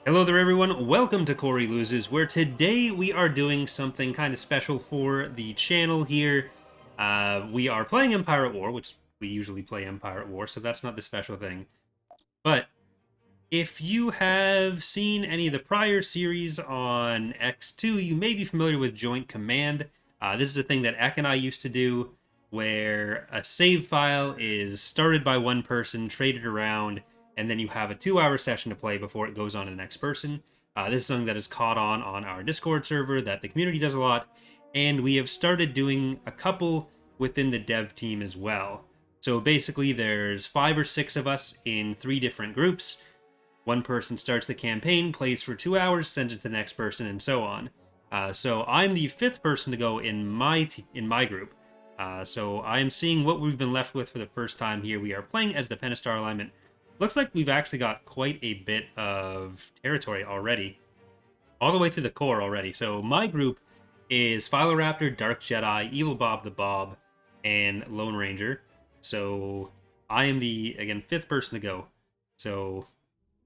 Hello there everyone, welcome to Corey Loses, where today we are doing something kind of special for the channel here. We are playing Empire at War, which we usually play Empire at War, so that's not the special thing. But if you have seen any of the prior series on X2, you may be familiar with Joint Command. This is a thing that Ek and I used to do, where a save file is started by one person, traded around, and then you have a 2-hour session to play before it goes on to the next person. This is something that is caught on our Discord server that the community does a lot, and we have started doing a couple within the dev team as well. So basically there's 5 or 6 of us in 3 different groups. One person starts the campaign, plays for 2 hours, sends it to the next person, and so on. So I'm the 5th person to go in my group. So I am seeing what we've been left with for the first time here. We are playing as the Pentastar Alignment. Looks like we've actually got quite a bit of territory already. All the way through the core already. So my group is Philoraptor, Dark Jedi, Evil Bob the Bob, and Lone Ranger. So I am the, again, 5th person to go. So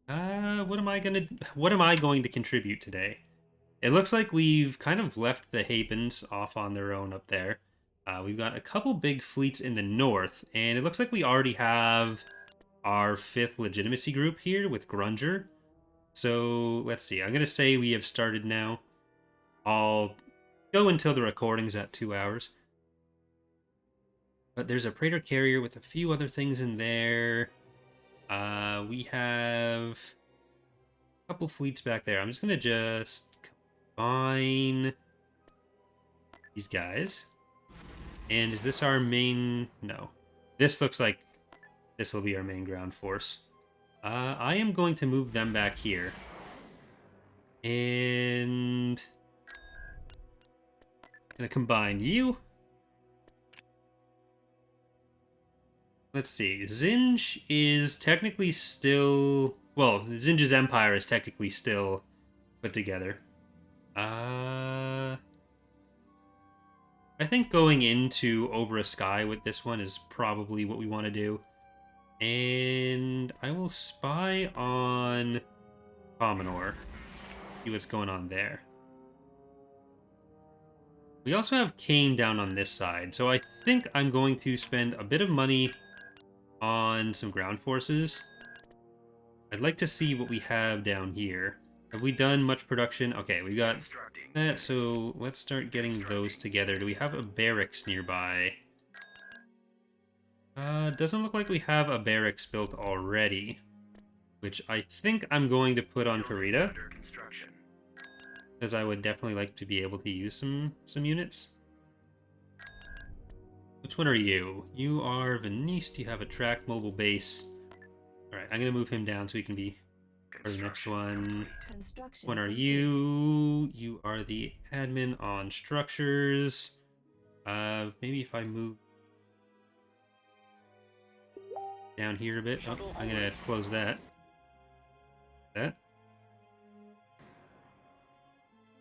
what am I going to contribute today? It looks like we've kind of left the Hapens off on their own up there. We've got a couple big fleets in the north, and it looks like we already have our 5th legitimacy group here with Grunger. So let's see. I'm going to say we have started now. I'll go until the recording's at 2 hours. But there's a Praetor carrier with a few other things in there. We have a couple fleets back there. I'm just going to combine these guys. And is this our main? No. This looks like this will be our main ground force. I am going to move them back here. And I'm going to combine you. Let's see. Zinj is technically still... Well, Zinj's Empire is technically still put together. I think going into Obra Sky with this one is probably what we want to do. And I will spy on Cominor. See what's going on there. We also have Kane down on this side, so I think I'm going to spend a bit of money on some ground forces. I'd like to see what we have down here. Have we done much production? Okay, we got that, so let's start getting those together. Do we have a barracks nearby? Doesn't look like we have a barracks built already, which I think I'm going to put on Karita, because I would definitely like to be able to use some units. Which one are you? You are Veniste. You have a tracked mobile base. Alright, I'm going to move him down so he can be for the next one. When are you? You are the admin on structures. Maybe if I move down here a bit. Oh, I'm going to close that.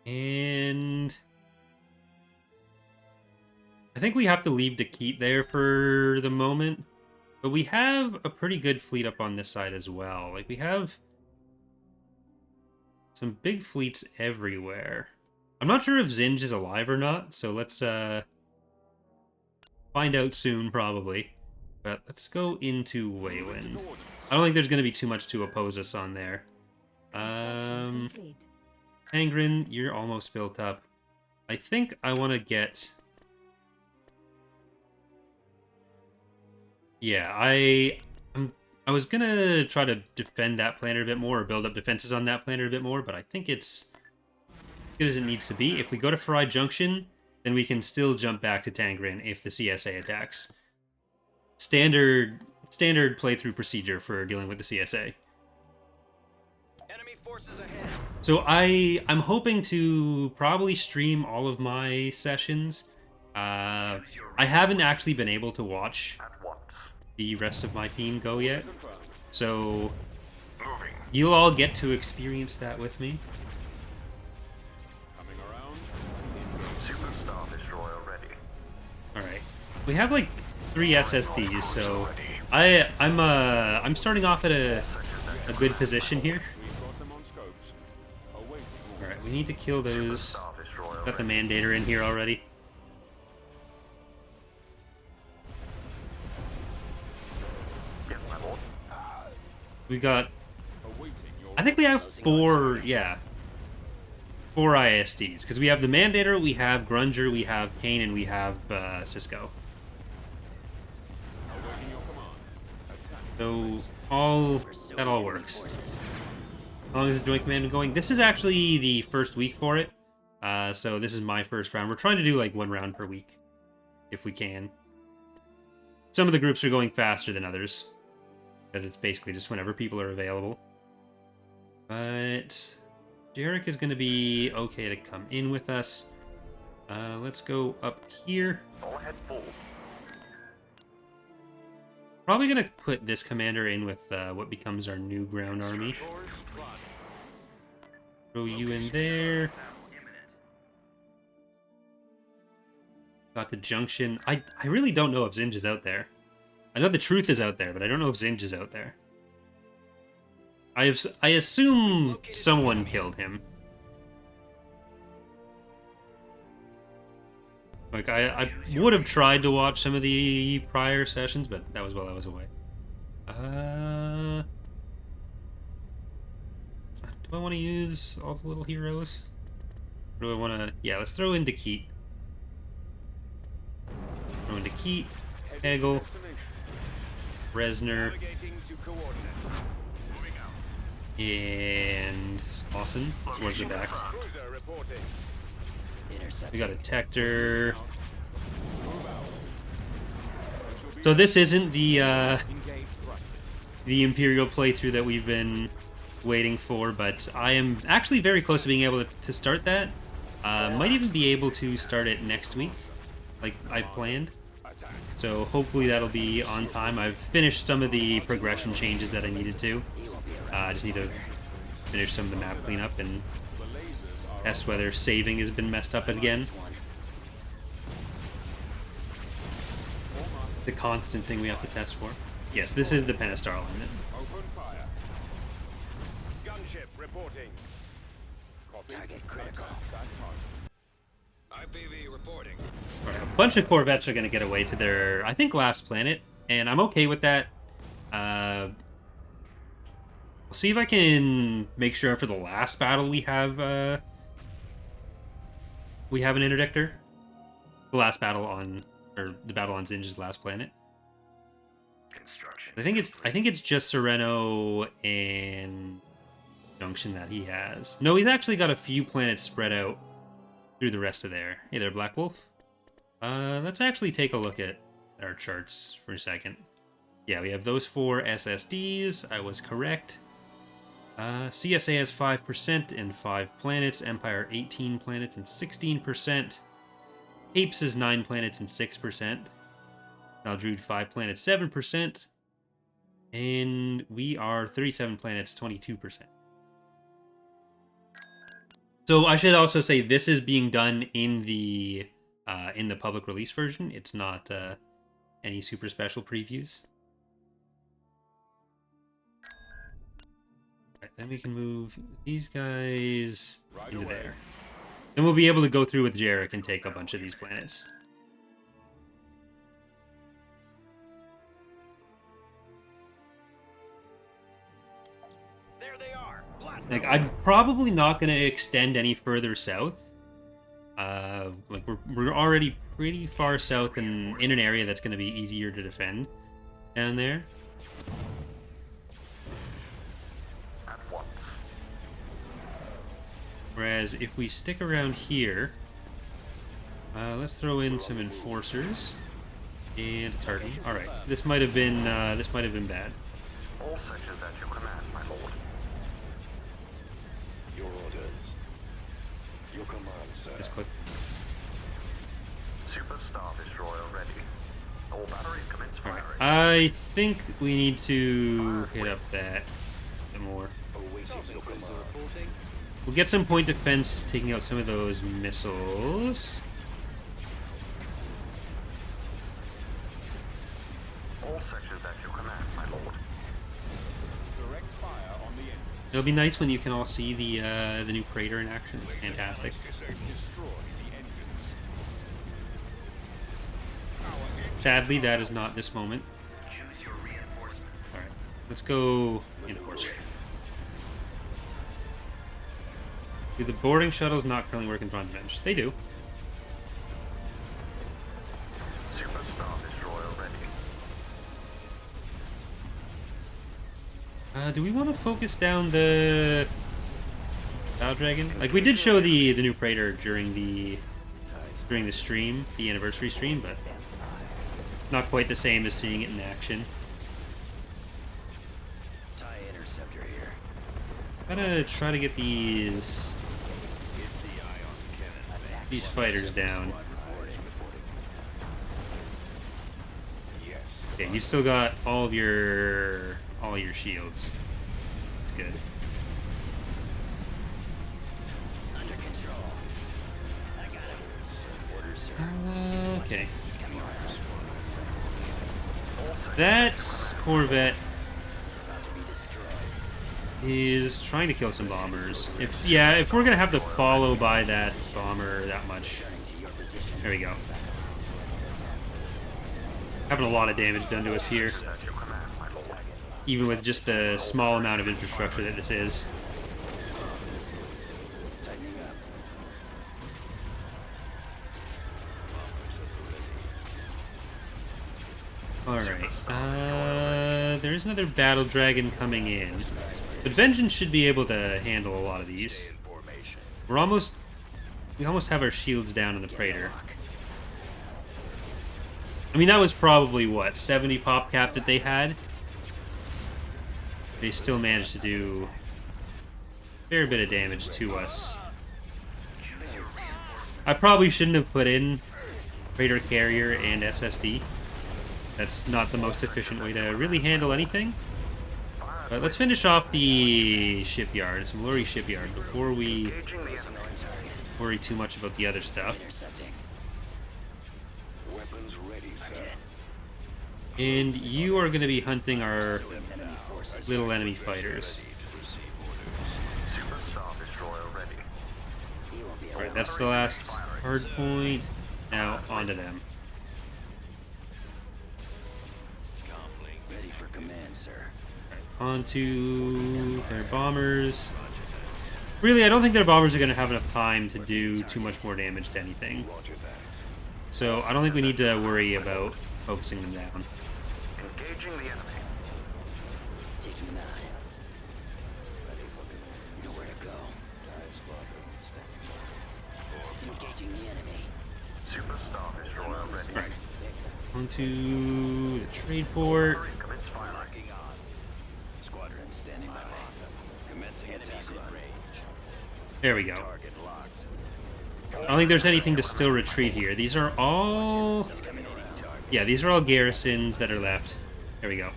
And I think we have to leave Dekete there for the moment. But we have a pretty good fleet up on this side as well. Like, we have some big fleets everywhere. I'm not sure if Zinj is alive or not, so let's find out soon, probably. But let's go into Wayland. I don't think there's going to be too much to oppose us on there. Angren, you're almost built up. I think I want to get... Yeah, I was gonna try to defend that planet a bit more, or build up defenses on that planet a bit more, but I think it's as good as it needs to be. If we go to Farai Junction, then we can still jump back to Tangren if the CSA attacks. Standard playthrough procedure for dealing with the CSA. Enemy forces ahead. So I'm hoping to probably stream all of my sessions. I haven't actually been able to watch the rest of my team go yet, so you'll all get to experience that with me. Coming around. Superstar destroyer ready. Alright. We have like 3 SSDs, so I'm starting off at a good position here. We've got them on scopes. We need to kill those. Star Destroyer Got the ready. Mandator in here already. Yes, my lord. We got... I think we have four, yeah. 4 ISDs. Because we have the Mandator, we have Grunger, we have Kane, and we have Cisco. So, that all works. As long as the Joint Command is going. This is actually the first week for it. So this is my first round. We're trying to do like 1 round per week. If we can. Some of the groups are going faster than others. Because it's basically just whenever people are available. But Jarek is going to be okay to come in with us. Let's go up here. All ahead full. Probably going to put this commander in with what becomes our new ground army. Throw you in there. Got the junction. I really don't know if Zinj is out there. I know the Truth is out there, but I don't know if Zinj is out there. I assume someone killed him. Like, I would have tried to watch some of the prior sessions, but that was while I was away. Do I want to use all the little heroes? Or do I want to... Yeah, let's throw in Keat. Throw into Keat, Hegel, Resner, and Slauson towards the back. We got a Tector. So this isn't the Imperial playthrough that we've been waiting for, but I am actually very close to being able to start that. Might even be able to start it next week, like I planned. So hopefully that'll be on time. I've finished some of the progression changes that I needed to. I just need to finish some of the map cleanup and test whether saving has been messed up again. The constant thing we have to test for. Yes, this is the Pentastar Alignment. Open fire. Gunship reporting. Target critical. IPV reporting. Right, a bunch of Corvettes are going to get away to their, I think, last planet, and I'm okay with that. I'll see if I can make sure for the last battle we have an interdictor. The last battle on, or the battle on Zinj's last planet. Construction. I think it's just Sereno and Junction that he has. No, he's actually got a few planets spread out through the rest of there. Hey there, Black Wolf. Let's actually take a look at our charts for a second. Yeah, we have those 4 SSDs. I was correct. CSA has 5% and 5 planets. Empire 18 planets and 16%. Apes is 9 planets and 6%. Valdrude 5 planets, 7%. And we are 37 planets, 22%. So I should also say this is being done in the public release version. It's not any super special previews. Right, then we can move these guys into there. Then we'll be able to go through with Jarek and take a bunch of these planets. There they are. Like, I'm probably not going to extend any further south. Like, we're already pretty far south and in an area that's going to be easier to defend down there. At once. Whereas if we stick around here, let's throw in some enforcers and a tartan. All right, this might have been bad. All sections at your command, my lord. Your orders. Your command, sir. Just click. Super Star Destroyer ready. All batteries commence All right, firing. I think we need to hit up that a bit more. Awaiting your command. We'll get some point defense, taking out some of those missiles. All sections at your command, my lord. Direct fire on the end. It'll be nice when you can all see the new crater in action. Fantastic. Sadly, that is not this moment. Alright, let's go reinforce. Do the boarding shuttles not currently work in Thrawn bench? They do. Superstar destroyer ready. Do we want to focus down the Battle Dragon? Like, we did show the new Praetor during the stream, the anniversary stream, but not quite the same as seeing it in action. TIE interceptor here. Gotta try to get these fighters down. Okay, you still got all your shields. That's good. Under control. I got him. Orders, sir. Okay. He's coming around. That Corvette He's about to be destroyed. is trying to kill some bombers. If we're gonna have to follow by that bomber that much. Turning to your position. There we go. Having a lot of damage done to us here, At your command, my lord. even with just the small amount of infrastructure that this is. Tightening up. Alright, there is another battle dragon coming in. But Vengeance should be able to handle a lot of these. We almost have our shields down in the Praetor. I mean, that was probably, what, 70 pop cap that they had? They still managed to do a fair bit of damage to us. I probably shouldn't have put in Praetor Carrier and SSD. That's not the most efficient way to really handle anything. But let's finish off the shipyard, it's Mallory shipyard, before we Engaging the enemy. worry too much about the other stuff. Intercepting. Weapons ready, sir. And you are going to be hunting our Enemy forces. little enemy fighters. Superstar destroyer ready. He won't be Alright, that's the last hard point. Now, onto them. ready for command, sir. Onto their bombers. Really, I don't think their bombers are going to have enough time to do too much more damage to anything. So I don't think we need to worry about focusing them down. Engaging the enemy. Taking him out. Nowhere to go. Engaging the enemy. Superstar destroyer ready. Right. Onto the trade port. Commence firing. Squadron standing by. Commencing attack run. There we go. I don't think there's anything to still retreat here. These are all... Yeah, these are all garrisons that are left. There we go.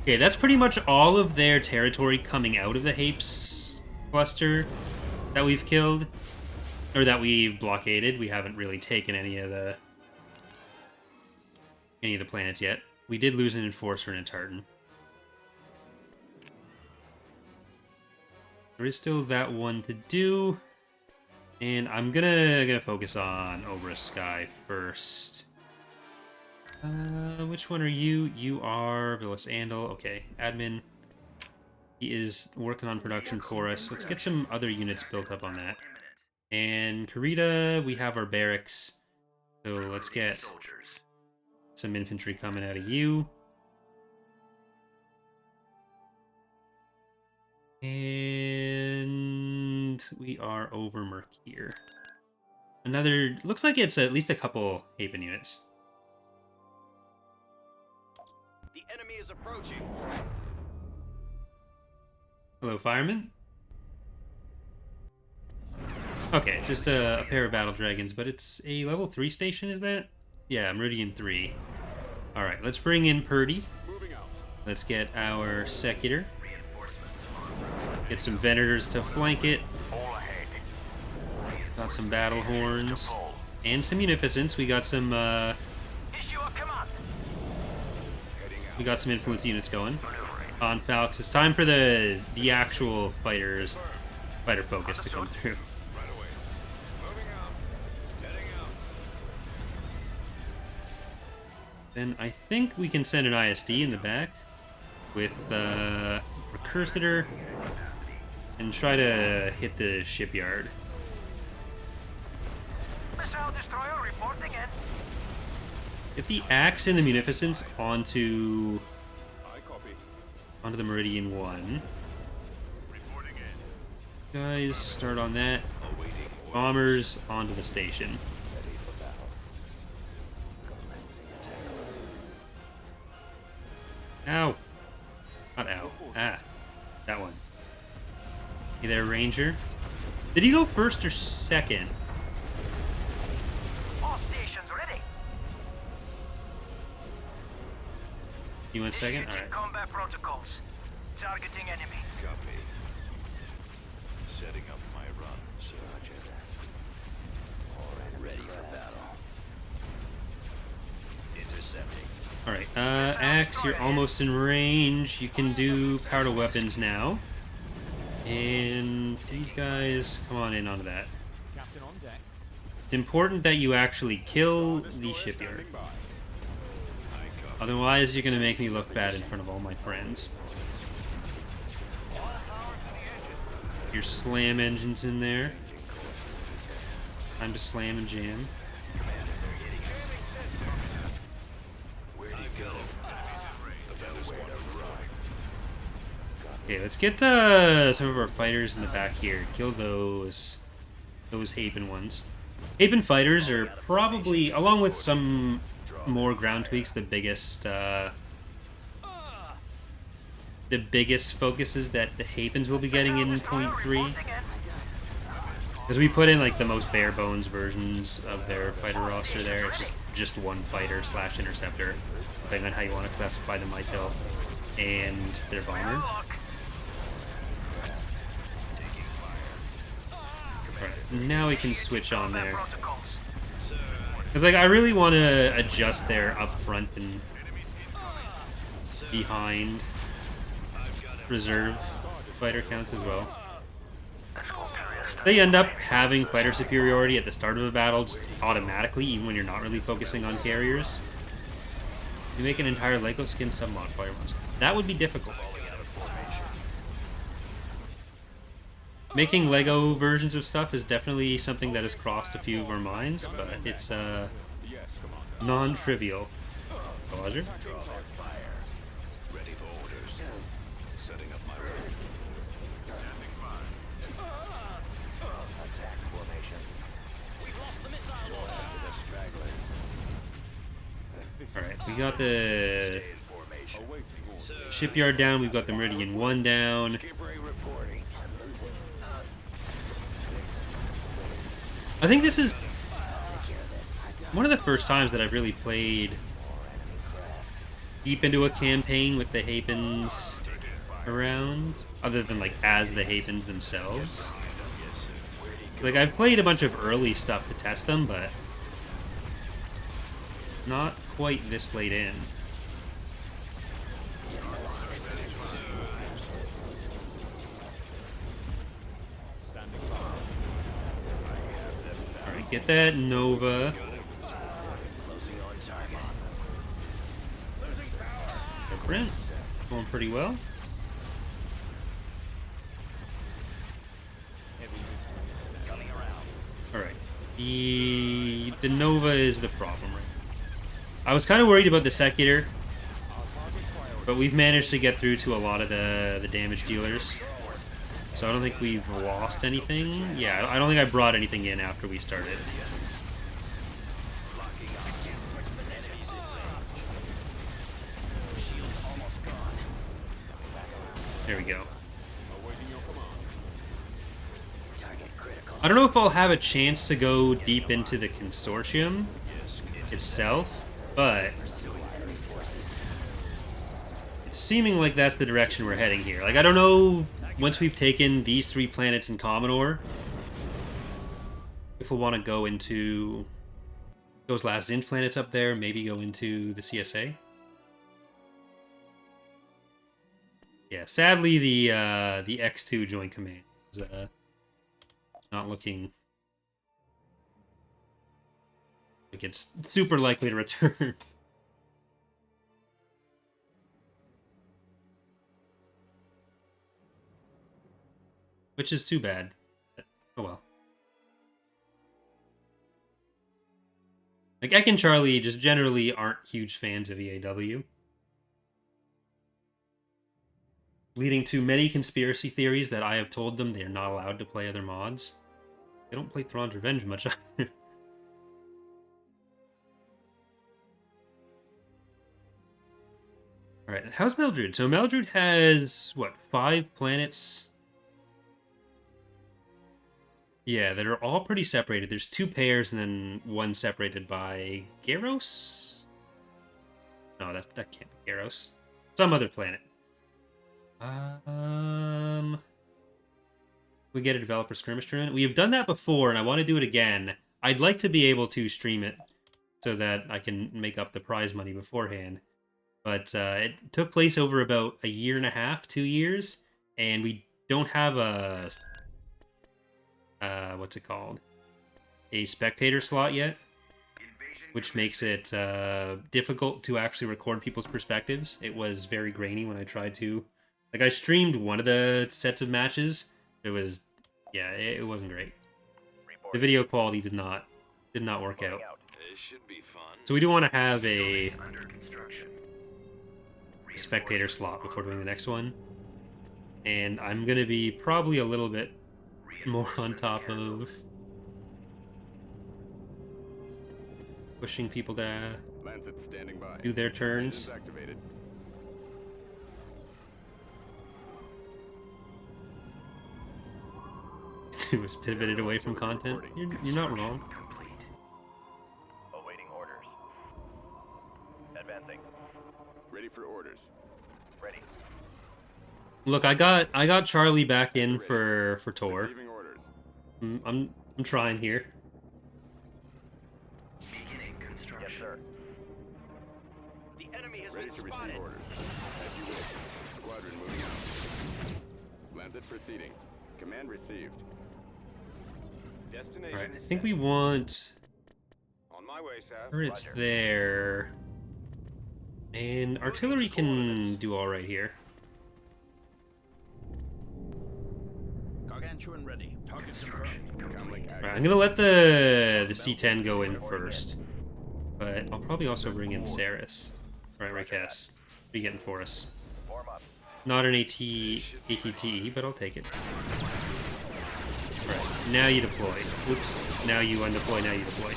Okay, that's pretty much all of their territory coming out of the Hapes cluster that we've killed. Or that we've blockaded. We haven't really taken any of the planets yet. We did lose an enforcer and a tartan. There is still that one to do. And I'm gonna focus on Obra Sky first. Which one are you? You are Villas Andal. Okay, admin. He is working on production for us. Let's get some other units built up on that. And Karita, we have our barracks. So let's get some infantry coming out of you. And we are over Merkier. Another, looks like it's at least a couple Hapen units. The enemy is approaching. Hello, fireman. Okay, just a pair of battle dragons, but it's a level 3 station, is that? Yeah, Meridian 3. Alright, let's bring in Purdy. Let's get our Secutor. Get some Venators to flank it. All ahead. Got some Battle Horns. And some Munificents. We got some, Issue a command. We got some influence units going on Falx. It's time for the actual fighter focus to come through. Right away. Moving out. Heading out. Then I think we can send an ISD in the back with Recursiter and try to hit the shipyard. Missile destroyer reporting in. Get the Axe and the Munificence onto I copy. the Meridian 1. Reporting in. Guys, start on that. Awaiting order. Bombers onto the station. Ready for battle. Commencing attack. Ow. Not ow. Ah. That one. Hey there, Ranger. Did he go first or second? All stations ready. You went second? Initiating Alright. combat protocols. Targeting enemy. Copy. Setting up my run, sir. Ready for battle. Intercepting. Alright, Axe, you're almost in range. You can do power to weapons now. And these guys, come on in onto that. Captain on deck. It's important that you actually kill the shipyard. Standing by. I copy. Otherwise, you're going to make me look bad in front of all my friends. Your slam engines in there. Time to slam and jam. Where'd he go? Enemies in range. Okay, let's get some of our fighters in the back here. Kill those Haven ones. Haven fighters are probably, along with some more ground tweaks, the biggest focuses that the Havens will be getting in point 3. Because we put in like the most bare bones versions of their fighter roster there. It's just one fighter / interceptor, depending on how you want to classify the Mytel and their bomber. Alright, now we can switch on there. Because like I really want to adjust their up front and behind reserve fighter counts as well. They end up having fighter superiority at the start of a battle just automatically, even when you're not really focusing on carriers. You make an entire Lego skin sub-modifier once. That would be difficult. Making Lego versions of stuff is definitely something that has crossed a few of our minds, but it's Yes, come on. non-trivial. Roger. Draw hard fire. Ready for orders. Setting up my run. Standing by. Attack formation. We've lost the missile launcher. The stragglers. Alright, we got the Formation. Awaiting orders. shipyard down, we've got the Meridian 1 down. Skipper reporting. I think this is I'll take care of this. one of the first times that I've really played deep into a campaign with the Hapens around, other than like as the Hapens themselves. Like I've played a bunch of early stuff to test them, but not quite this late in. Standing by. Alright, get that Nova. Closing on target. Brent, going pretty well. Heavy victory. Coming around. Alright. The Nova is the problem, right? I was kind of worried about the Secular, but we've managed to get through to a lot of the damage dealers. So I don't think we've lost anything. Yeah, I don't think I brought anything in after we started. Shield's almost gone. There we go. Awaiting your command. Target critical. I don't know if I'll have a chance to go deep into the consortium itself, but Pursuing enemy forces. it's seeming like that's the direction we're heading here. Like, I don't know, once we've taken these 3 planets in Commodore, if we'll want to go into those last Zinj planets up there, maybe go into the CSA. Yeah, sadly the X2 Joint Command is not looking like it's super likely to return. Which is too bad. But, oh well. Like, Ek and Charlie just generally aren't huge fans of EAW. Leading to many conspiracy theories that I have told them they are not allowed to play other mods. They don't play Thrawn's Revenge much either. Alright, how's Meldred? So Meldred has, what, 5 planets? Yeah, that are all pretty separated. There's 2 pairs and then 1 separated by Garros? No, that can't be Garros. Some other planet. We get a developer skirmish tournament. We have done that before, and I want to do it again. I'd like to be able to stream it so that I can make up the prize money beforehand. But it took place over about a year and a half, 2 years, and we don't have a what's it called? A spectator slot yet, which makes it difficult to actually record people's perspectives. It was very grainy when I tried to. Like, I streamed one of the sets of matches. It was, yeah, it wasn't great. The video quality did not work out. This should be fun. So we do want to have a spectator slot before doing the next one. And I'm going to be probably a little bit more on top of pushing people to Lancet standing by. do their turns. Activated. It was pivoted away from content. You're not wrong. Complete. Awaiting orders. Advancing. Ready for orders. Ready. Look, I got Charlie back in for Tor. Receiving orders. I'm trying here. Beginning Yes, construction. sir. The enemy has Ready been to receive spotted. orders. As you wish. Squadron moving out. Lancet proceeding. Command received. Destination. Alright, I think we want On my way, sir. turrets Roger. there. And artillery can do alright here. Gargantuan ready. Target confirmed. Comlink active. Alright, I'm gonna let the C10 go in first. But I'll probably also bring in Saris. Alright, Rakesh. What are you getting for us? Warm up. Not an ATTE, but I'll take it. Alright, now you deploy. Oops. Now you undeploy, now you deploy.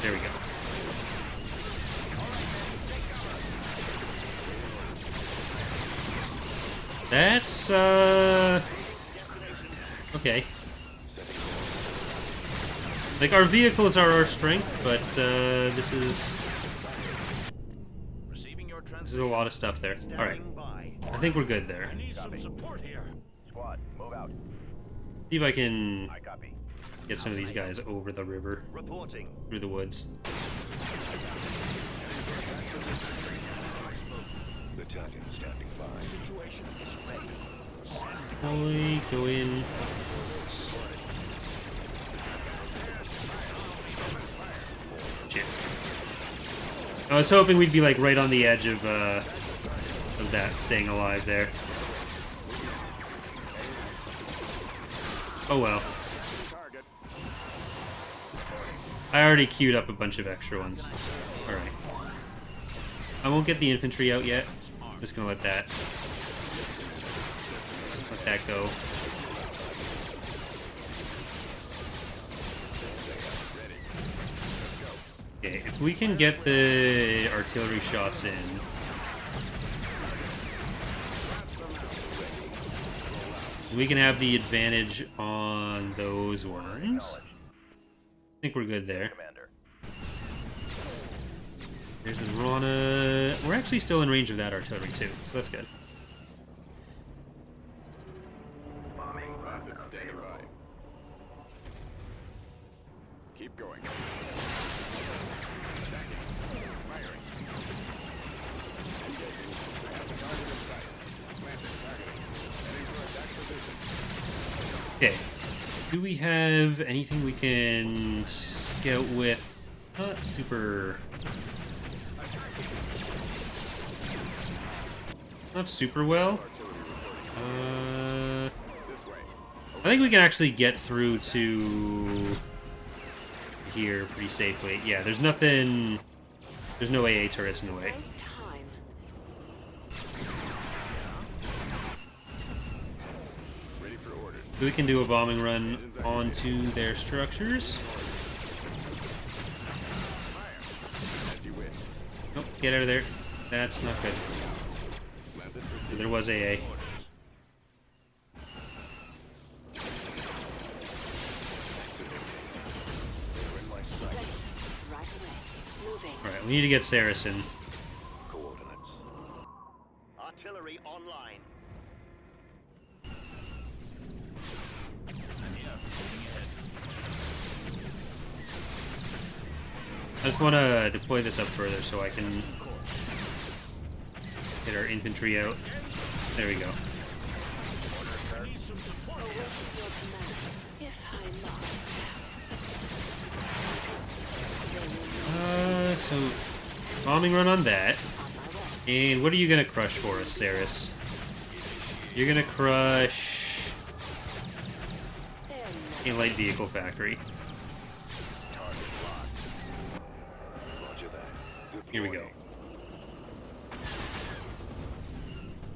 There we go. That's, okay. Like, our vehicles are our strength, but, this is Receiving your a lot of stuff there. Alright, I think we're good there. need some support here. Squad, move out. See if I can I copy. get some of these guys over the river, Reporting. through the woods. Battalion standing by. Situation is ready. Deploy, go in. Shit. I was hoping we'd be like right on the edge of that staying alive there. Oh well. Target. I already queued up a bunch of extra ones. Alright. I won't get the infantry out yet. I'm just gonna let that go. Okay, if we can get the artillery shots in. We can have the advantage on those ones. I think we're good there. Commander. There's the Rana. We're actually still in range of that artillery too, so that's good. Lancet standing by. Keep going. Attacking. Firing. Engaging. Target in sight. Okay. Do we have anything we can scout with? Not super... Not super well. I think we can actually get through to here pretty safely. Yeah, there's nothing... There's no AA turrets in the way. So we can do a bombing run onto their structures. Nope, get out of there. That's not good. So there was AA. Alright, we need to get Saracen. Coordinates. Artillery online. I just want to deploy this up further so I can get our infantry out. There we go. Need some support here. So bombing run on that. And what are you gonna crush for us, Saris? You're gonna crush a light vehicle factory. Here we go.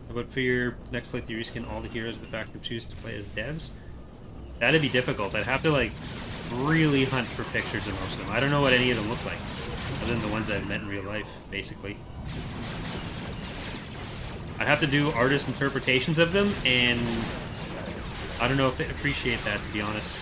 How about for your next playthrough, you reskin all the heroes of the factory choose to play as devs? That'd be difficult. I'd have to, like, really hunt for pictures of most of them. I don't know what any of them look like, other than the ones I've met in real life, basically. I'd have to do artist interpretations of them, and I don't know if they appreciate that, to be honest.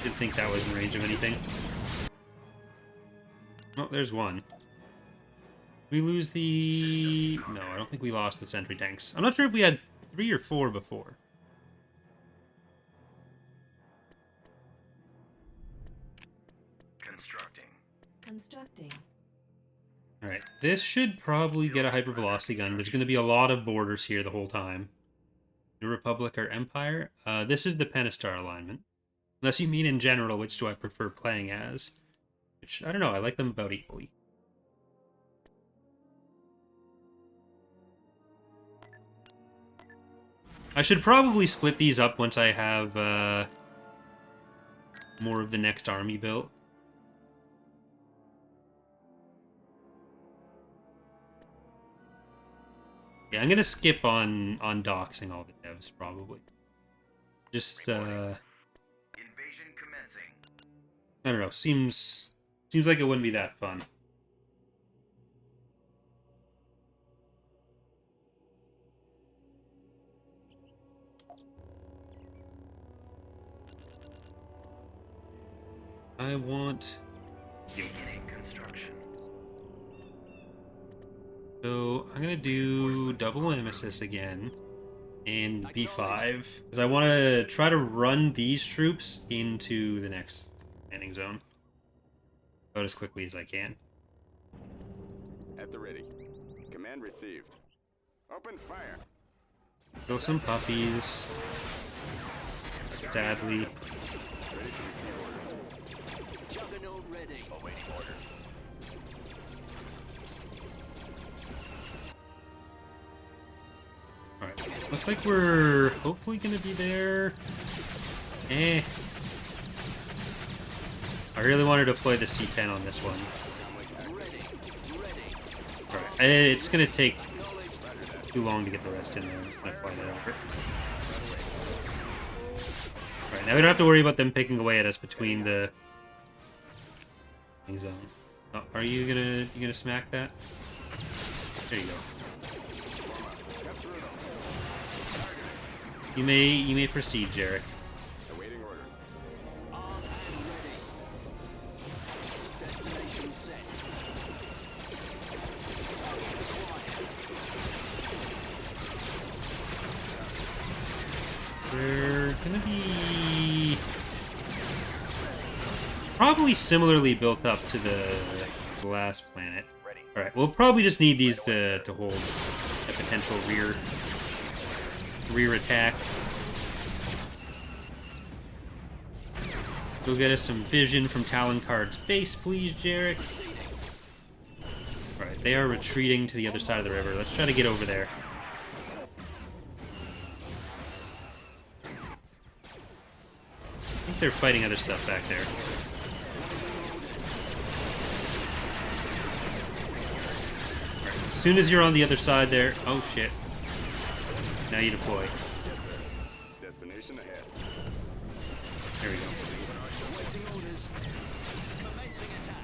Didn't think that was in range of anything. Oh, there's one. We lose the... No, I don't think we lost the sentry tanks. I'm not sure if we had 3 or 4 before. Constructing. Alright, this should probably get a hypervelocity gun. There's going to be a lot of borders here the whole time. New Republic or Empire? This is the Pentastar Alignment. Unless you mean in general, which do I prefer playing as? Which, I don't know, I like them about equally. I should probably split these up once I have more of the next army built. Yeah, I'm gonna skip on doxing all the devs, probably. Just, Invasion commencing. I don't know, seems like it wouldn't be that fun. I want... Beginning construction. So, I'm gonna do double nemesis again, and B5, because I want to try to run these troops into the next landing zone about as quickly as I can. At the ready. Command received. Open fire. Kill some puppies. Sadly. Ready to receive orders. Juggernaut ready. Awaiting order. Alright, looks like we're hopefully gonna be there. I really wanted to play the C10 on this one. Alright, it's gonna take too long to get the rest in there. I'm just gonna fly that over. Alright, now we don't have to worry about them picking away at us between the zone. Oh, are you gonna smack that? There you go. You may proceed, Jarek. Awaiting orders. Armed and ready. Destination set. Target acquired. We're gonna be... probably similarly built up to the last planet. Alright, we'll probably just need these to hold a potential rear attack. Go get us some vision from Talon Card's base, please, Jarek. Alright, they are retreating to the other side of the river. Let's try to get over there. I think they're fighting other stuff back there. Alright, as soon as you're on the other side there... Oh, shit. Now you deploy. Destination ahead. There we go. Awaiting orders. Commencing attack.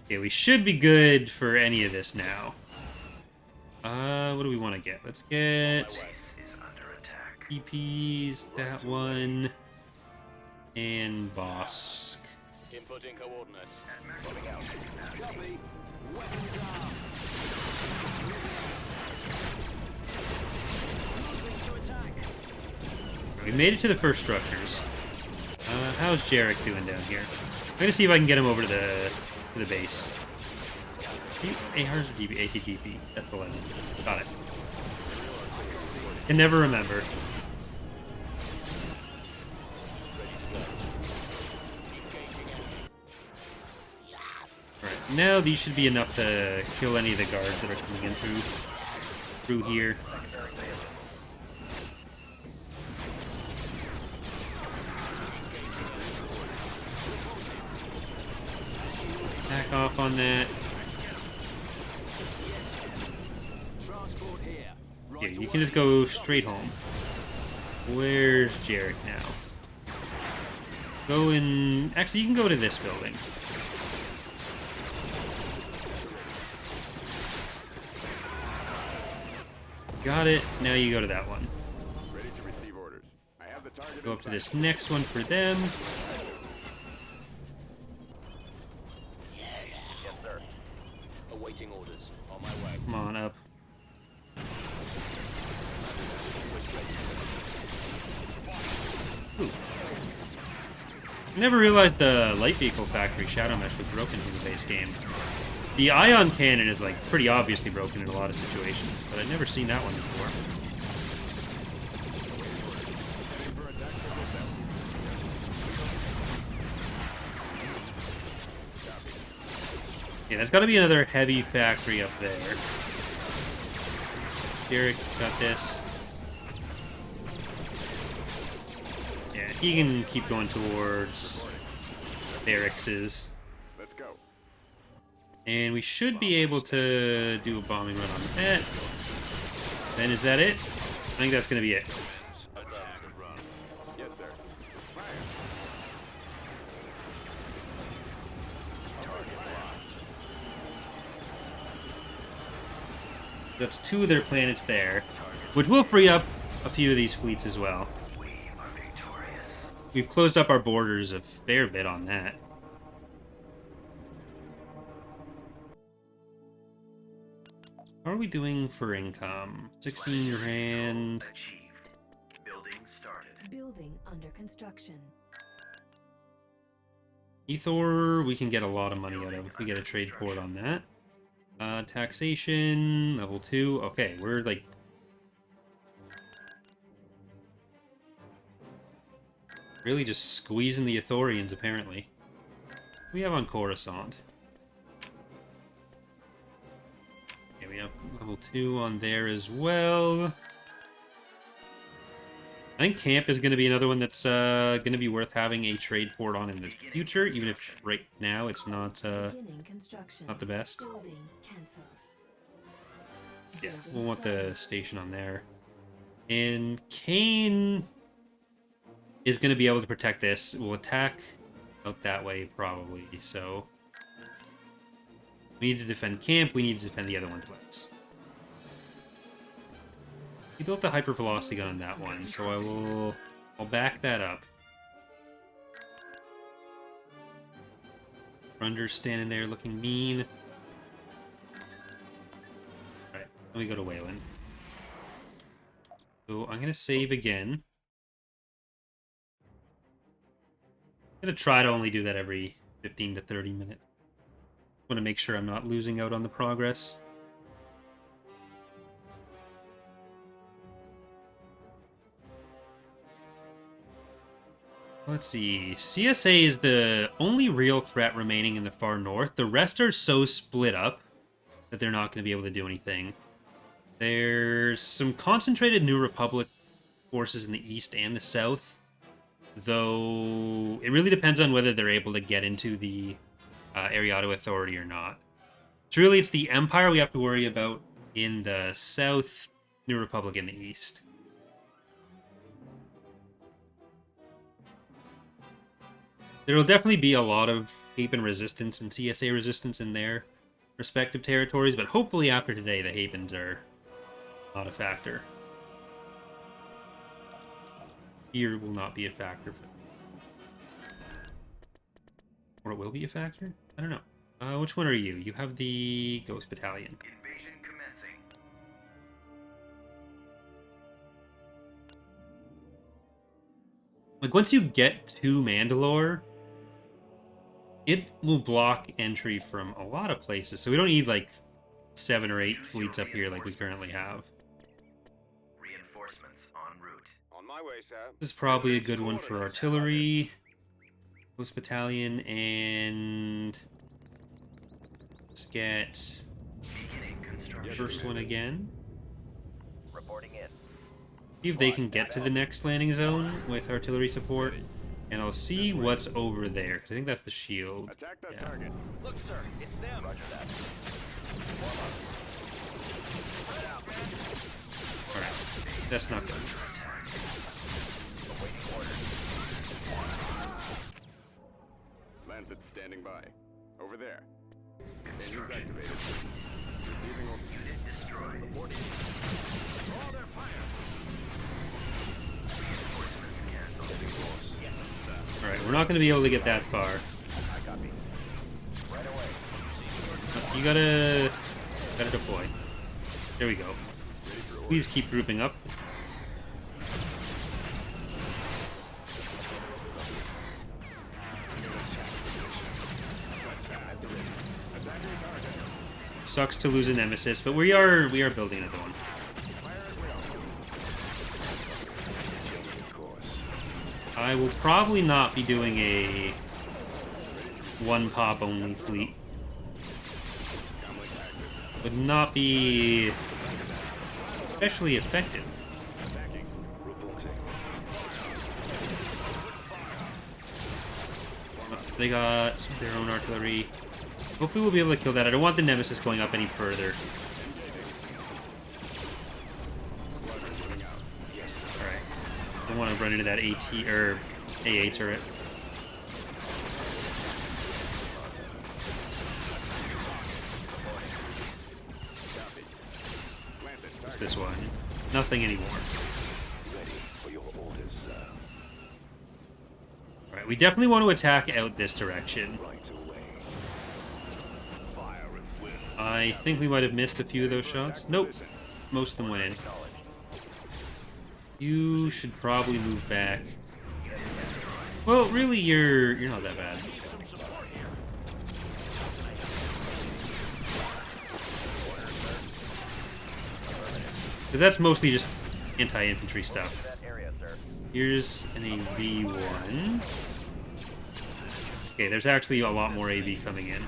Okay, we should be good for any of this now. What do we want to get? Let's get Is under attack. EPs, that one, and Bosk. Inputting coordinates. Moving out. Copy. Weapons armed. Moving to attack. We made it to the first structures. How's Jarek doing down here? I'm gonna see if I can get him over to the base. AR's ATGP. That's the legend. Got it. Can never remember. Alright, now these should be enough to kill any of the guards that are coming in through here. Back off on that. Transport here. Yeah, Right you can just go straight home. Where's Jarek now? Go in... Actually, you can go to this building. Got it. Now you go to that one. Ready to receive orders. I have the target. Go up to in sight. this next one for them. Yes, sir. Awaiting orders. On my way. Come on up. Ooh. I never realized the light vehicle factory shadow mesh was broken in the base game. The ion cannon is like pretty obviously broken in a lot of situations, but I'd never seen that one before. Heading for attack position. Yeah, there's got to be another heavy factory up there. Derek got this. Yeah, he can keep going towards Eric's. Let's go. And we should be able to do a bombing run on that. Then is that it? I think that's going to be it. Adapt and run. Yes, sir. Fire. That's two of their planets there, which will free up a few of these fleets as well. We are victorious. We've closed up our borders a fair bit on that. How are we doing for income? 16 grand. Achieved. Building started. Building under construction. Ethor, we can get a lot of money out of if we get a trade port on that. Taxation, level 2. Okay, we're like... really just squeezing the Ithorians, apparently. We have on Coruscant. Okay, we have level 2 on there as well. I think Camp is going to be another one that's going to be worth having a trade port on in the future, even if right now it's not Beginning construction. not the best. Building cancelled. Yeah, Building we'll want started. the station on there. And Kane is going to be able to protect this. We'll attack out that way, probably. So we need to defend Camp. We need to defend the other one's legs. He built a hypervelocity gun on that one, so I'll back that up. Runder's standing there looking mean. Alright, let me go to Wayland. So I'm gonna save again. I'm gonna try to only do that every 15 to 30 minutes. Want to make sure I'm not losing out on the progress. Let's see. CSA is the only real threat remaining in the far north. The rest are so split up that they're not going to be able to do anything. There's some concentrated New Republic forces in the east and the south, though it really depends on whether they're able to get into the Ariado Authority or not. So really, it's the Empire we have to worry about in the south, New Republic in the east. There will definitely be a lot of Haven resistance and CSA resistance in their respective territories, but hopefully after today, the Havens are not a factor. Here will not be a factor. Or it will be a factor? I don't know. Which one are you? You have the Ghost Battalion. Invasion commencing. Like, once you get to Mandalore, it will block entry from a lot of places, so we don't need, like, 7 or 8 fleets up here like we currently have. Reinforcements en route. On my way, sir. This is probably a good one for artillery. Ghost Battalion, and let's get Beginning the construction. first one again. Reporting in. See if they can get to the next landing zone with artillery support, and I'll see what's over there, because I think that's the shield. Attack that Yeah. target. Look, sir, it's them. Roger that. Alright, that's not good. Lancet standing by. Over there. Engines activated. Receiving order. Unit destroyed. Reporting. Draw their fire. Reinforcements canceled. Alright, we're not going to be able to get that far. I copy. Right away. You gotta deploy. There we go. Ready for order. Please keep grouping up. Attacking target. Sucks to lose a nemesis, but we are building another one. Fire at will. I will probably not be doing a one pop only fleet. Would not be especially effective. Attacking. Reporting. They got their own artillery. Hopefully we'll be able to kill that. I don't want the nemesis going up any further. Squadron moving out. Alright. I don't want to run into that AT or AA turret. Copy. Lancet What's target. this one? Nothing anymore. Ready for your orders, sir. Alright, we definitely want to attack out this direction. Right away. Fire at will. I think we might have missed a few of those shots. Nope. Most of them went in. You should probably move back. Well, really, you're not that bad. Because that's mostly just anti-infantry stuff. That area, sir. Here's an AV1. Okay, there's actually a lot more AV coming in.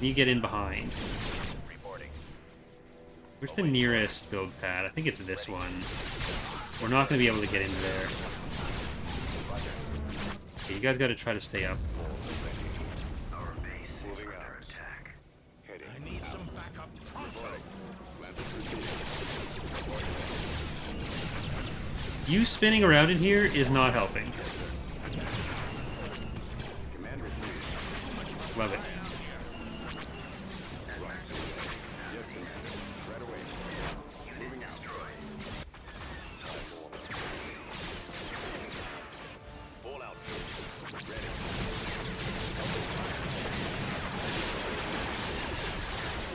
You get in behind. Reporting. Where's the nearest build pad? I think it's this one. We're not going to be able to get into there. Okay, you guys got to try to stay up. Our base is under attack. Heading. I need some backup pronto. Lancet receiving. You spinning around in here is not helping. Command received. Love it. Yes, Commander. Right away. Moving out. All out. Ready.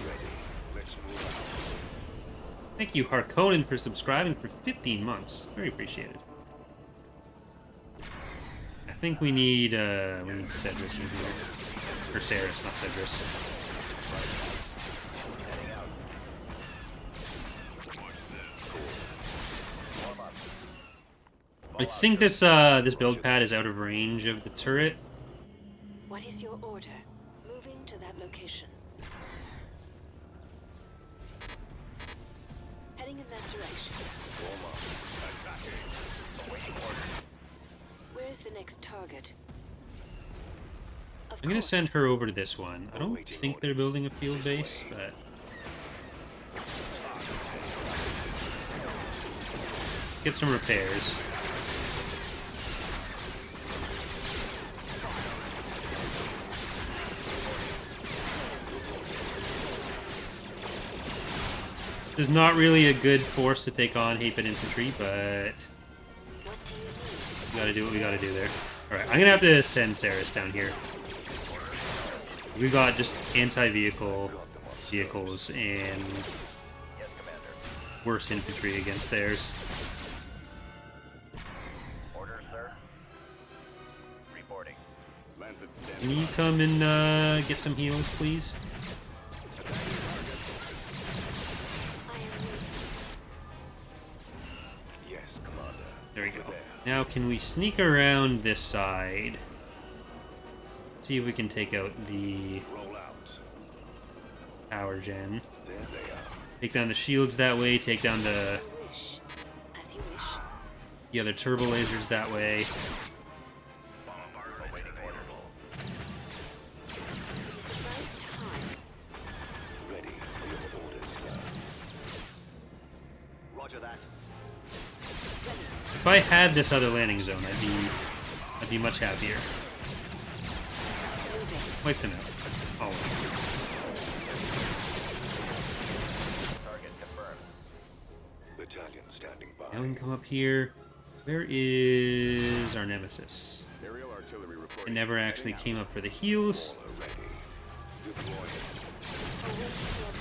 Ready. Let's move out. Thank you, Harkonnen, for subscribing for 15 months. Very appreciated. think we need Cedrus in here. Or Saris, not Cedrus. I think this this build pad is out of range of the turret. What is your order? Moving to that location. Heading in that direction. Where's the next target? I'm gonna send her over to this one. I don't think they're building a field base, but get some repairs. This is not really a good force to take on Hapid infantry, but we gotta do what we gotta do there. Alright, I'm gonna have to send Saris down here. We got just anti-vehicle vehicles and worse infantry against theirs. Order, sir. Reporting. Lancet stand. Can you come and get some heals, please? Yes, Commander. There we go. Now, can we sneak around this side? See if we can take out the Roll out. power gen. There they are. Take down the shields that way, take down the As you wish. the other turbo lasers that way. Awaiting order. Right time. Ready for your orders, sir. Roger that. If I had this other landing zone, I'd be much happier. Wipe them out. All of them. Target confirmed. Battalion standing by. Now we can come up here. Where is our nemesis? Aerial artillery reporting. It never actually came up for the heals. Ready. Deploying.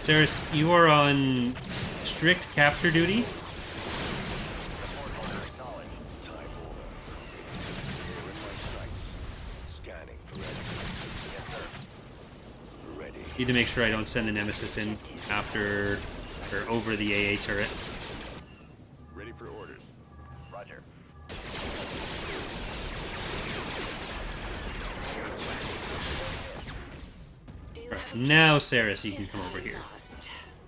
Saris, you are on strict capture duty. Report order acknowledged. Time order. Clear in my sights. Scanning for ready. Yes, sir. Ready. Need to make sure I don't send the nemesis in after or over the AA turret. Ready for orders. Roger. Right, now, Saris, you can come over here.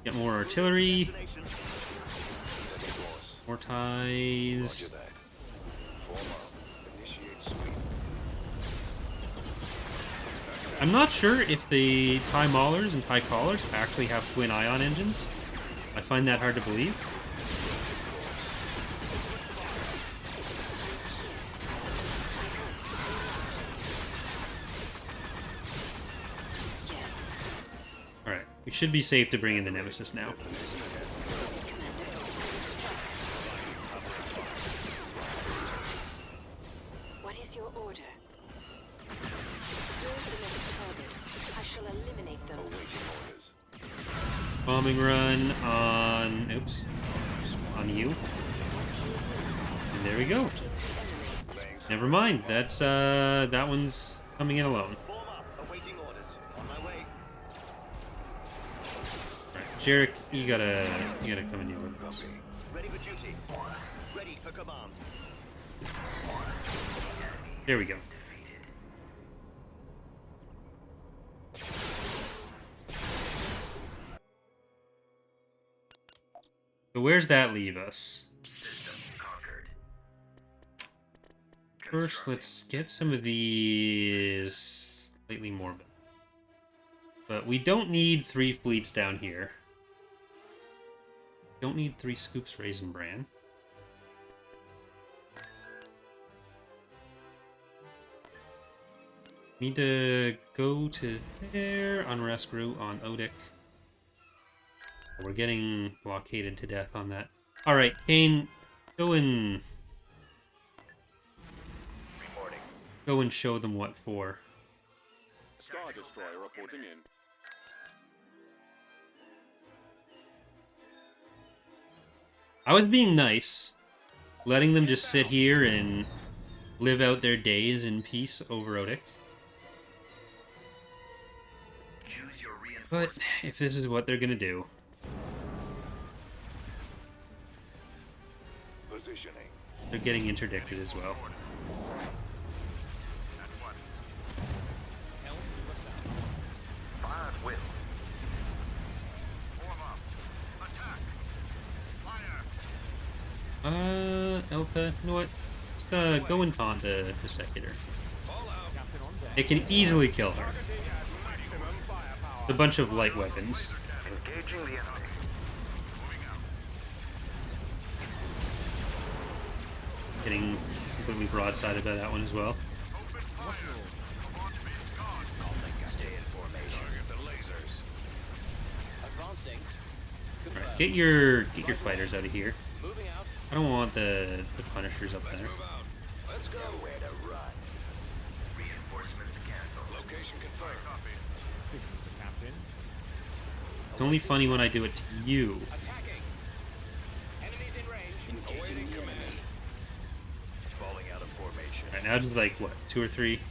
Get more artillery, Destination. Ready, boss. more ties. Roger that. Form up. Initiate sweep. I'm not sure if the TIE Maulers and TIE Crawlers actually have twin ion engines. I find that hard to believe. Alright, we should be safe to bring in the Nemesis now. What is your order? Where's the next target? I shall eliminate them. Awaiting orders. Bombing run on... oops. On you. And there we go. Never mind, that's, that one's coming in alone. Form up. Awaiting orders. On my way. Alright, Jarek, you gotta come and deal with this. Copy. Ready for duty. Ready for command. There we go. So where's that leave us? System conquered. First, let's get some of these slightly more. But we don't need 3 fleets down here. Don't need 3 scoops Raisin Bran. Need to go to there, unrest route on Odic. We're getting blockaded to death on that. Alright, Kane, go and Reporting. go and show them what for. Star Destroyer reporting in. I was being nice, letting them just sit here and live out their days in peace over Odic. Choose your But if this is what they're gonna do, Positioning. they're getting interdicted as well. Fire at will. Form up. Attack. Fire. Elka, you know what? Just, go and taunt the Secular. Fall out. Captain on deck. It can easily kill her. Targeting at maximum firepower. A bunch of light weapons. Engaging the enemy. Moving out. Getting completely broadsided by that one as well. Open fire. Launch means gone. Stay in formation. Target the lasers. Advancing. Alright, get your fighters out of here. Moving out. I don't want the Punishers up there. Move out. Let's go. Nowhere to run. Reinforcements cancelled. Location confirmed. Copy. This is the captain. It's only funny when I do it to you. Attacking. Enemies in range. Awaiting command. Falling out of formation. Alright, now just like, what, two or three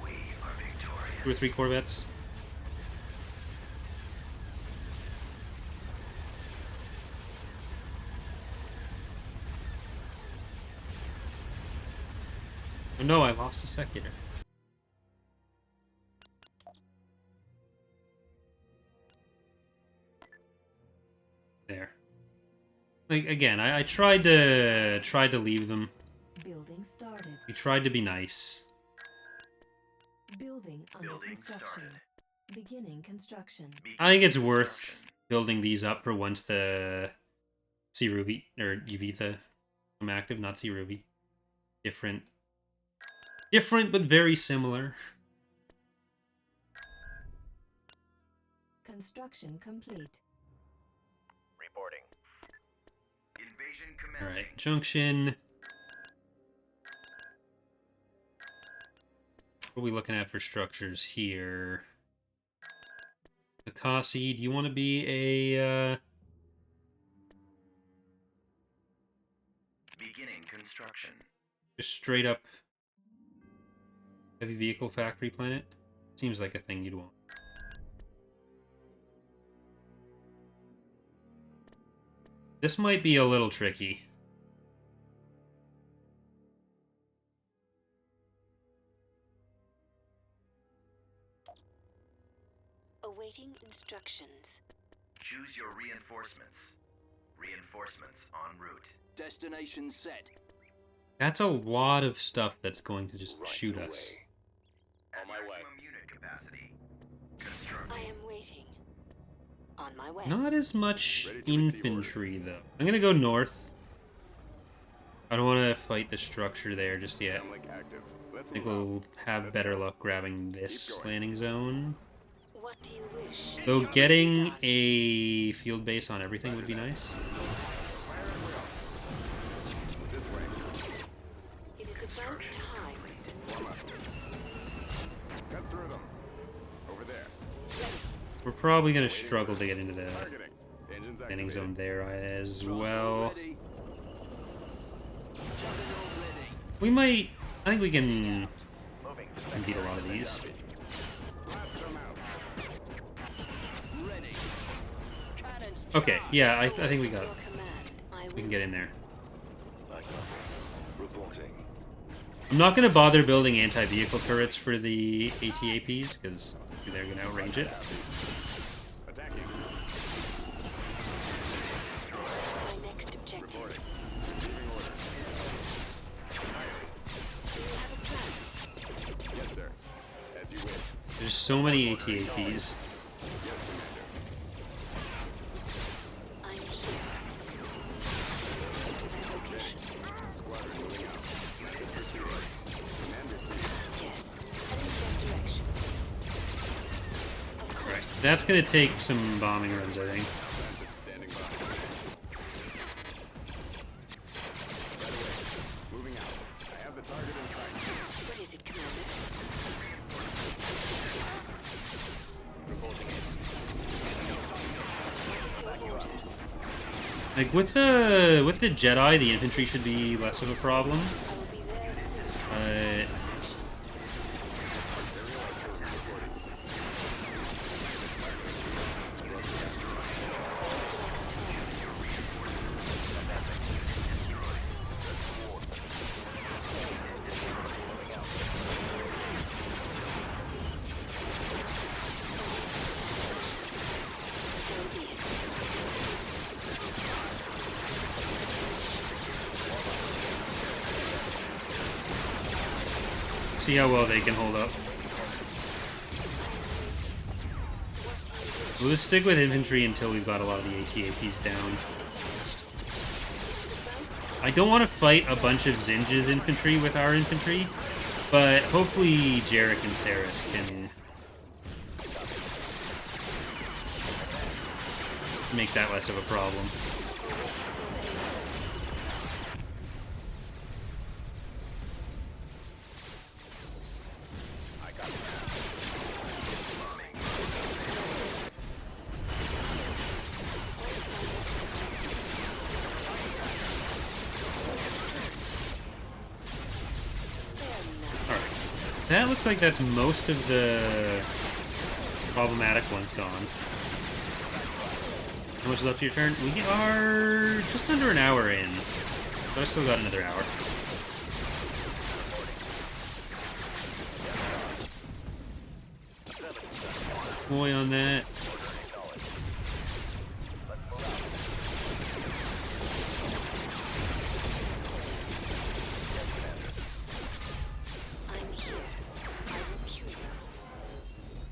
We are victorious. Corvettes? Oh no, I lost a Secular. There. Like, again, I tried to leave them. Building started. We tried to be nice. Building under Building construction. started. Beginning construction. I think it's worth building these up for once the Sea Ruby or Yvitha come active, not Sea Ruby. Different but very similar. Construction complete. Reporting. Invasion commencing. Alright, Junction. What are we looking at for structures here? Akasi, do you want to be a Beginning construction. just straight up heavy vehicle factory planet? Seems like a thing you'd want. This might be a little tricky. Awaiting instructions. Choose your reinforcements. Reinforcements en route. Destination set. That's a lot of stuff that's going to just Right shoot away. us. At my way. maximum unit capacity. I Constructing. am waiting. On my way. Not as much Ready to receive infantry, though. I'm gonna go north. I don't want to fight the structure there just yet. active. Let's I think we'll have better luck grabbing this Keep going. landing zone. What do you wish? Though getting a field base on everything would be nice. This way. It is about time. Cut through them. Over there. We're probably gonna struggle to get into the Targeting. Engines landing activated. zone there as well. We might... I think we can beat a lot of these. Blast them out. Ready. Cannons Okay, yeah, I think we got Your it. command. I We will. can get in there. Reporting. I'm not going to bother building anti-vehicle turrets for the ATAPs, because they're going to outrange it. Attacking. My next objective. Reporting. Receiving order. Do you have a plan? Yes, sir. As you wish. There's so many ATAPs. Yes, Commander. I'm here. To my location. Squadron moving out. Method pursued. Command received. Yes. Heading in that direction. Of course. Right. That's going to take some bombing runs, I think. Transit standing by. Right away. Moving out. I have the target in sight. What is it, Commander? Reporting in. What is your order? Like, with the Jedi, the infantry should be less of a problem. I will be there soon. See how well they can hold up. We'll just stick with infantry until we've got a lot of the ATAPs down. I don't want to fight a bunch of Zinj's infantry with our infantry, but hopefully Jarek and Saris can make that less of a problem. That looks like that's most of the problematic ones gone. How much left to your turn? We are just under an hour in, but I've still got another hour. Boy on that.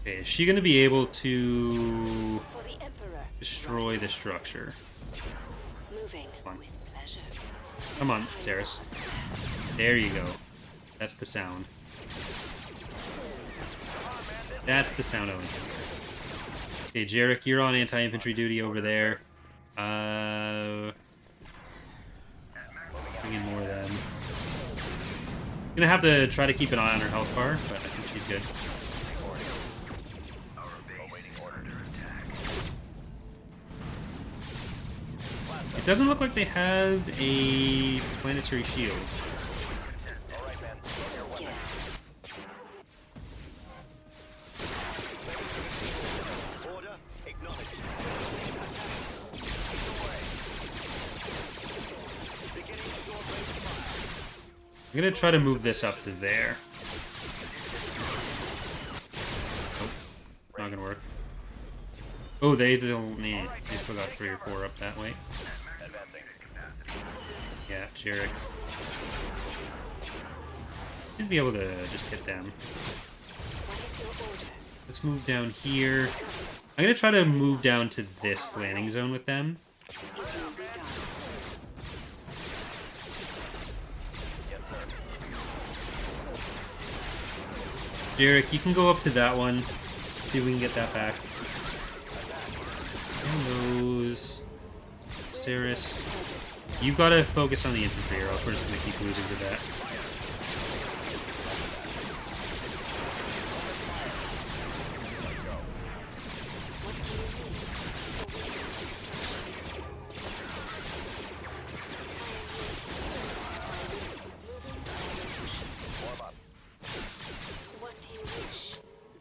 Okay, is she going to be able to For the Emperor. destroy the structure? Moving Come on. with pleasure. Come on, Saris. There you go. That's the sound. That's the sound of it. Okay, Jarek, you're on anti-infantry duty over there. Bring in more of them. Gonna have to try to keep an eye on her health bar, but I think she's good. It doesn't look like they have a planetary shield. Order acknowledged. Beginning short-range fire. I'm gonna try to move this up to there. Nope, not gonna work. Oh, they still got 3 or 4 up that way. Yeah, Jarek. Should be able to just hit them. Let's move down here. I'm gonna try to move down to this landing zone with them. Jarek, you can go up to that one. See if we can get that back. Those. Saris. You've got to focus on the infantry, or else we're just going to keep losing to that.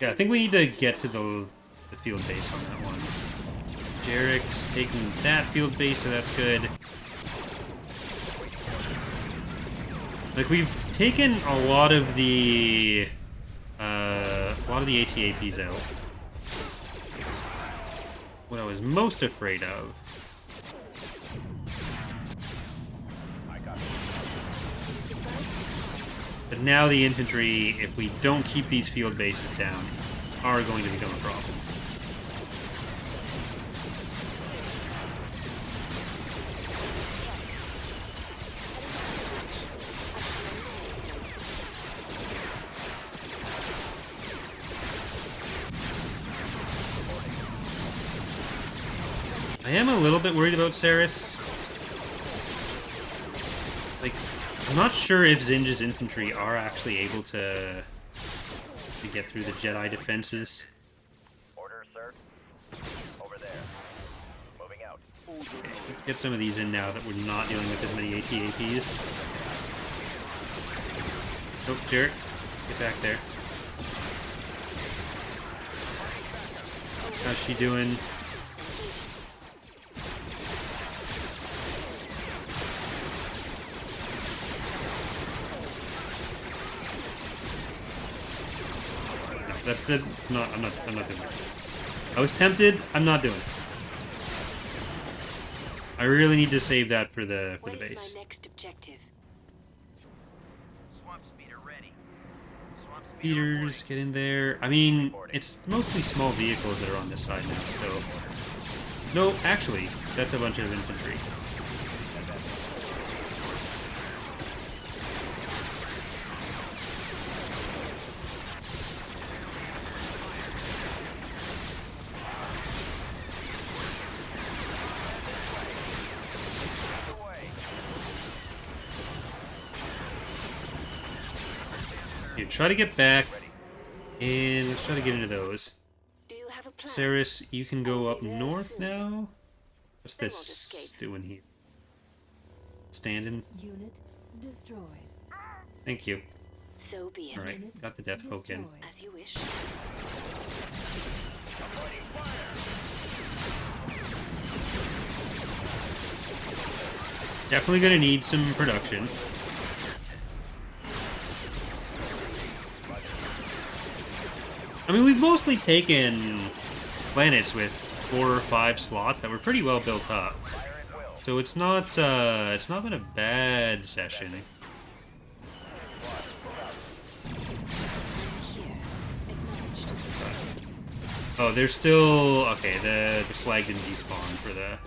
Yeah, I think we need to get to the field base on that one. Jarek's taking that field base, so that's good. Like, we've taken a lot of the ATAPs out. What I was most afraid of. But now the infantry, if we don't keep these field bases down, are going to become a problem. I am a little bit worried about Saris. Like, I'm not sure if Zinj's infantry are actually able to get through the Jedi defenses. Order, sir. Over there. Moving out. Let's get some of these in now that we're not dealing with as many ATAPs. Nope, Jarrett. Get back there. How's she doing? No, that's the not. I'm not doing it. I was tempted. I'm not doing it. I really need to save that for the What is base. my next objective? Swamp speeder ready. Swamp speeder Speeders, get in there. I mean, it's mostly small vehicles that are on this side now still. No, actually, that's a bunch of infantry. Here, try to get back, and let's try to get into those. Do you have a plan? Saris, you can go up Yes, north sir. now. What's They won't this escape. doing here? Standing. Unit destroyed. Thank you. So be it. All right, got the death poke in. Destroyed. As you wish. Definitely gonna need some production. I mean, we've mostly taken planets with 4 or 5 slots that were pretty well built up. So it's not been a bad session. Here. Acknowledged. Oh, there's still okay. The flag didn't despawn for the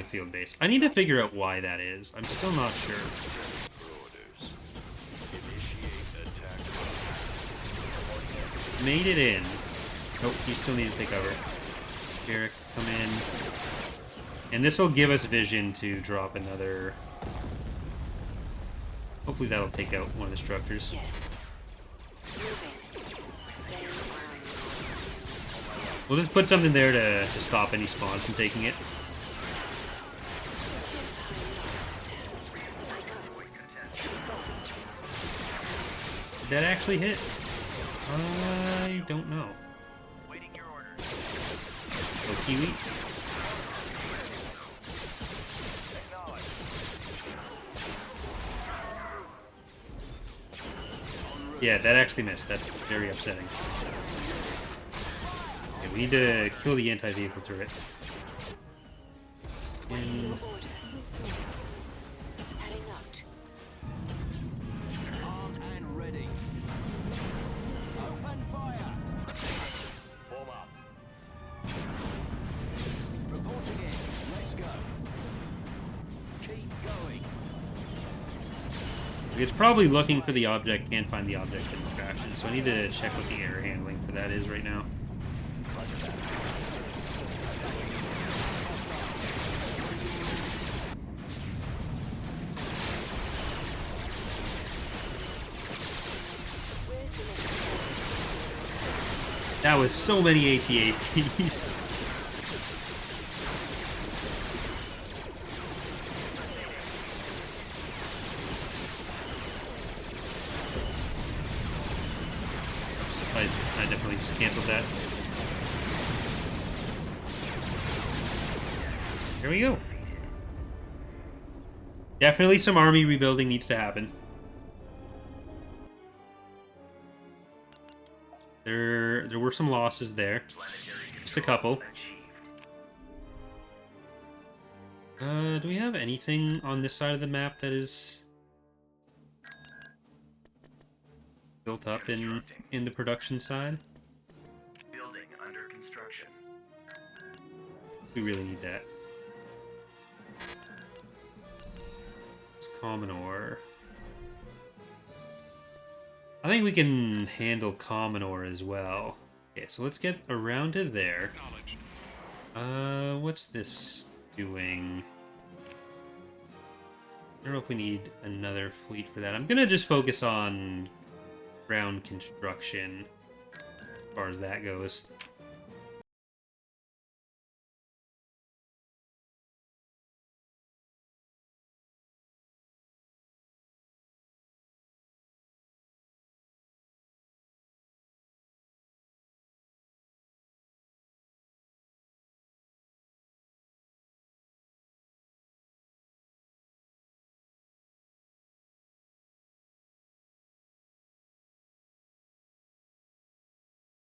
field base. I need to figure out why that is. I'm still not sure. Made it in. Nope, you still need to take over. Jarek, come in. And this will give us vision to drop another. Hopefully that'll take out one of the structures. Yes. Moving. Then arm. We'll just put something there to stop any spawns from taking it. Did that actually hit? I don't know. waiting your order. Oh, Kiwi. Yeah, that actually missed. That's very upsetting. Okay, we need to kill the anti-vehicle turret. And Order. Heading out. Armed and ready. Open fire. Form up. Reporting in. Let's go. Keep going. it's probably looking for the object, can't find the object in the crashes, so I need to check what the air handling for that is right now. Where's the next That was so many AT-APs. I definitely just canceled that. Here we go. Definitely some army rebuilding needs to happen. There were some losses there. Just a couple. Do we have anything on this side of the map that is built up in the production side? Building under construction. We really need that. It's common ore. I think we can handle common ore as well. Okay, so let's get around to there. What's this doing? I don't know if we need another fleet for that. I'm gonna just focus on ground construction as far as that goes.